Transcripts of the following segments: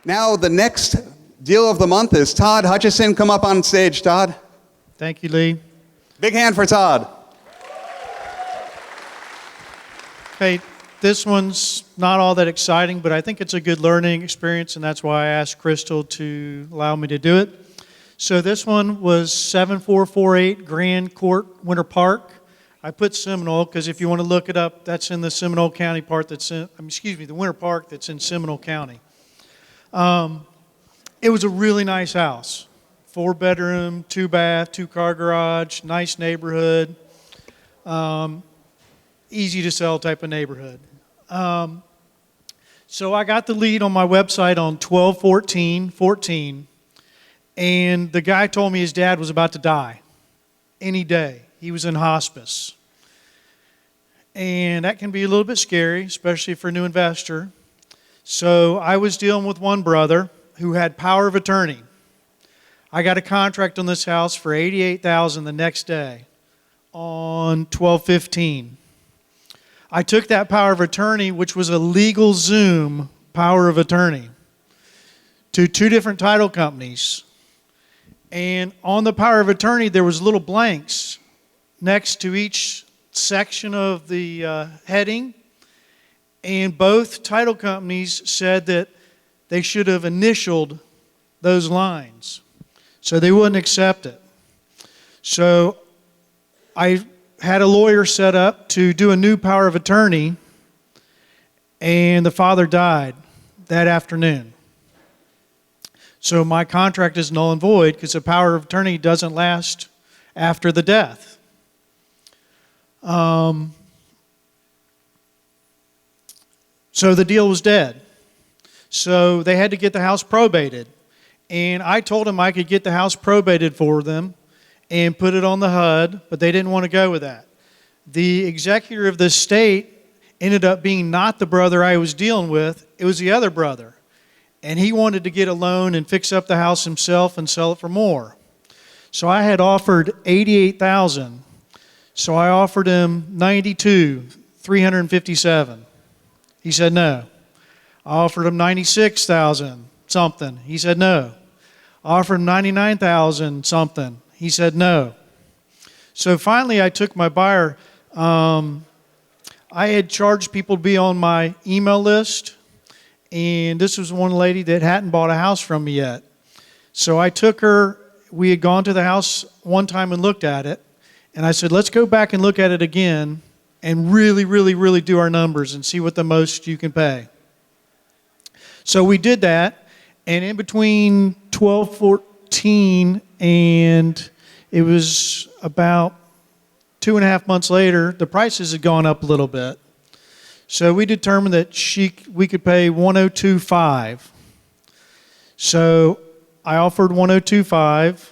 Now the next deal of the month is Todd Hutcheson. Come up on stage, Todd. Thank you, Lee. Big hand for Todd. Okay, this one's not all that exciting, but I think it's a good learning experience, and that's why I asked Crystal to allow me to do it. So this one was 7448 Grand Court, Winter Park. I put Seminole because if you want to look it up, that's in the Seminole County part the Winter Park that's in Seminole County. It was a really nice house. 4-bedroom, 2-bath, 2-car garage, nice neighborhood, easy to sell type of neighborhood. So I got the lead on my website on 12/14/14, and the guy told me his dad was about to die any day. He was in hospice. And that can be a little bit scary, especially for a new investor. So I was dealing with one brother who had power of attorney. I got a contract on this house for $88,000 the next day on 12/15. I took that power of attorney, which was a legal Zoom power of attorney, to 2 different title companies. And on the power of attorney, there was little blanks next to each section of the heading. And both title companies said that they should have initialed those lines, so they wouldn't accept it. So I had a lawyer set up to do a new power of attorney, and the father died that afternoon. So my contract is null and void because the power of attorney doesn't last after the death. So the deal was dead. So they had to get the house probated. And I told them I could get the house probated for them and put it on the HUD, but they didn't want to go with that. The executor of the estate ended up being not the brother I was dealing with, it was the other brother. And he wanted to get a loan and fix up the house himself and sell it for more. So I had offered $88,000. So I offered him $92,357. He said no. I offered him $96,000 something. He said no. I offered him $99,000 something. He said no. So finally I took my buyer. I had charged people to be on my email list, and this was one lady that hadn't bought a house from me yet. So I took her. We had gone to the house one time and looked at it, and I said, let's go back and look at it again and really, really, really do our numbers and see what the most you can pay. So we did that, and in between 12/14 and it was about 2.5 months later, the prices had gone up a little bit. So we determined that we could pay $102,500. So I offered $102,500.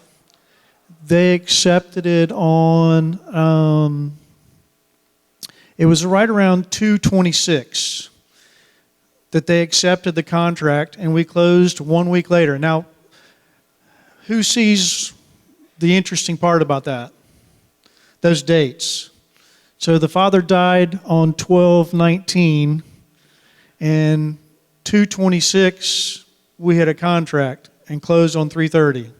They accepted it on, it was right around $226,000 that they accepted the contract, and we closed 1 week later. Now, who sees the interesting part about that? Those dates. So the father died on 12/19, and 2/26 we had a contract and closed on 3/30.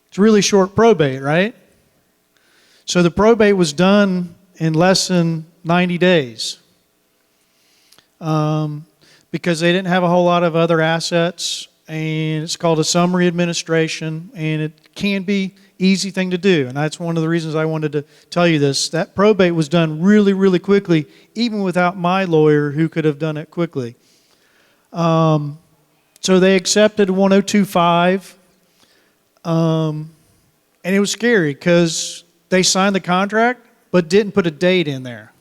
It's really short probate, right? So the probate was done in less than 90 days because they didn't have a whole lot of other assets, and it's called a summary administration, and it can be easy thing to do, and that's one of the reasons I wanted to tell you this. That probate was done really, really quickly, even without my lawyer who could have done it quickly. So they accepted $102,500, and it was scary because they signed the contract but didn't put a date in there.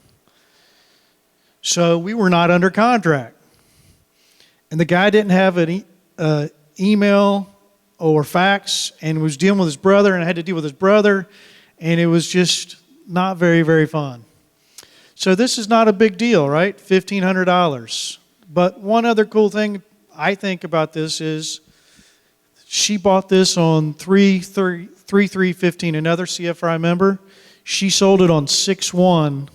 So we were not under contract, and the guy didn't have an email or fax, and was dealing with his brother, and I had to deal with his brother, and it was just not very, very fun. So this is not a big deal, right? $1,500. But one other cool thing I think about this is she bought this on 3/3/15, another CFRI member. She sold it on 6/1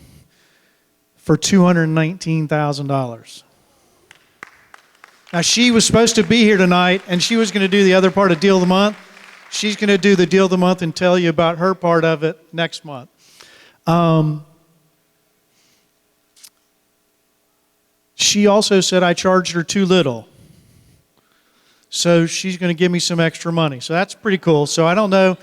for $219,000. Now, she was supposed to be here tonight, and she was going to do the other part of Deal of the Month. She's going to do the Deal of the Month and tell you about her part of it next month. She also said I charged her too little. So she's going to give me some extra money. So that's pretty cool. So I don't know.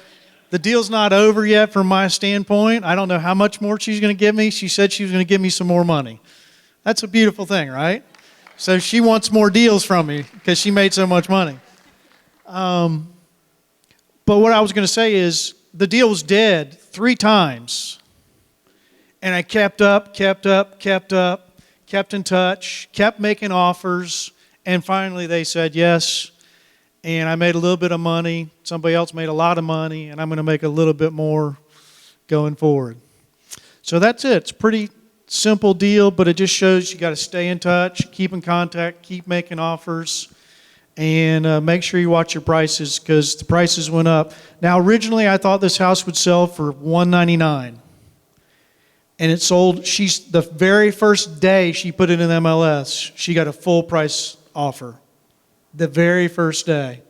The deal's not over yet from my standpoint. I don't know how much more she's going to give me. She said she was going to give me some more money. That's a beautiful thing, right? So she wants more deals from me because she made so much money. But what I was going to say is the deal was dead 3 times. And I kept in touch, kept making offers, and finally they said yes. And I made a little bit of money. Somebody else made a lot of money, and I'm going to make a little bit more going forward. So that's it. It's a pretty simple deal, but it just shows you got to stay in touch, keep in contact, keep making offers, and make sure you watch your prices because the prices went up. Now, originally I thought this house would sell for $199, and it sold. The very first day she put it in MLS, she got a full price offer. The very first day.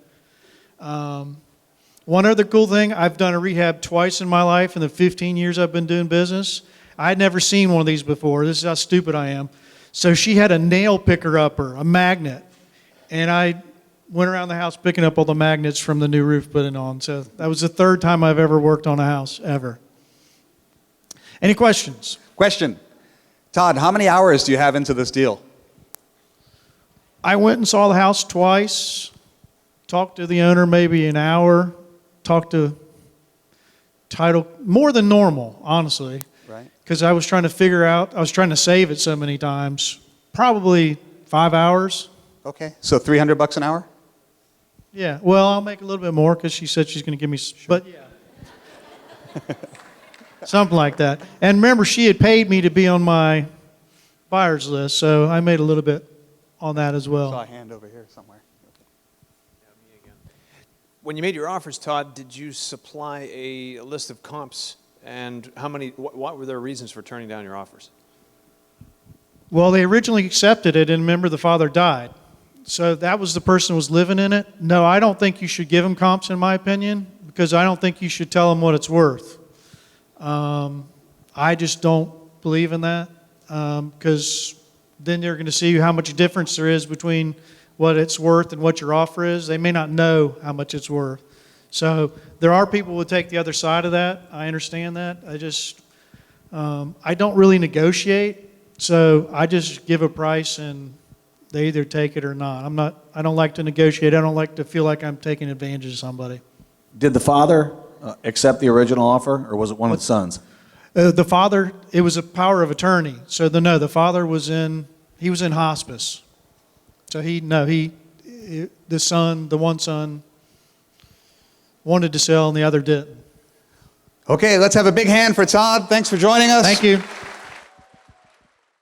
One other cool thing, I've done a rehab twice in my life in the 15 years I've been doing business. I'd never seen one of these before. This is how stupid I am. So she had a nail picker upper, a magnet. And I went around the house picking up all the magnets from the new roof putting on. So that was the 3rd time I've ever worked on a house, ever. Any questions? Question. Todd, how many hours do you have into this deal? I went and saw the house twice, talked to the owner maybe an hour, talked to title, more than normal, honestly. Right. Because I was trying to save it so many times. Probably 5 hours. Okay, so $300 an hour? Yeah, well, I'll make a little bit more because she said she's going to give me, but yeah. Something like that. And remember, she had paid me to be on my buyer's list, so I made a little bit on that as well. I saw a hand over here somewhere. Yeah, me again. When you made your offers, Todd, did you supply a list of comps? And what were their reasons for turning down your offers? Well, they originally accepted it, and remember the father died. So that was the person who was living in it. No, I don't think you should give them comps, in my opinion, because I don't think you should tell them what it's worth. I just don't believe in that because then they're going to see how much difference there is between what it's worth and what your offer is. They may not know how much it's worth. So there are people who will take the other side of that. I understand that. I don't really negotiate. So I just give a price and they either take it or not. I don't like to negotiate. I don't like to feel like I'm taking advantage of somebody. Did the father accept the original offer, or was it one of the sons? The father, it was a power of attorney. So the father was in hospice. So the one son wanted to sell and the other didn't. Okay, let's have a big hand for Todd. Thanks for joining us. Thank you.